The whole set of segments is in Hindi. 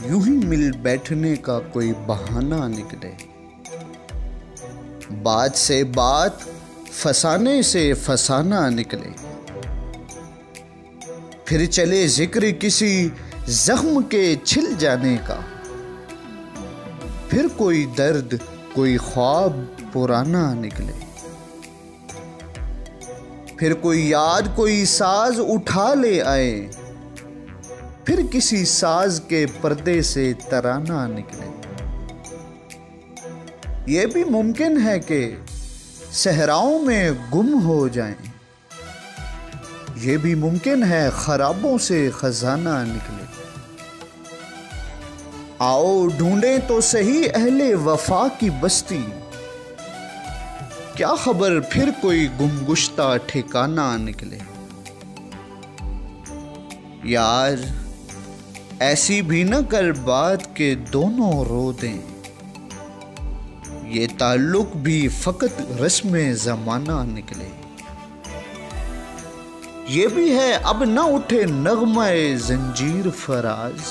यूं ही मिल बैठने का कोई बहाना निकले। बात से बात, फसाने से फसाना निकले। फिर चले जिक्र किसी जख्म के छिल जाने का। फिर कोई दर्द, कोई ख्वाब पुराना निकले। फिर कोई याद, कोई साज उठा ले आए। फिर किसी साज के पर्दे से तराना निकले। ये भी मुमकिन है कि सहराओं में गुम हो जाएं। ये भी मुमकिन है खराबों से खजाना निकले। आओ ढूंढें तो सही अहले वफा की बस्ती। क्या खबर फिर कोई गुमगुश्ता ठिकाना निकले। यार ऐसी भी न कर बात के दोनों रो दें। ये ताल्लुक भी फकत रस्म जमाना निकले। ये भी है अब न उठे नगमाए जंजीर फराज।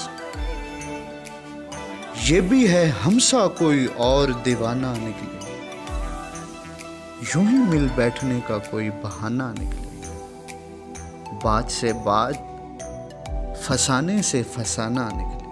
ये भी है हमसा कोई और दीवाना निकले। यूं ही मिल बैठने का कोई बहाना निकले। बात से बात, फसाने से फसाना निकले।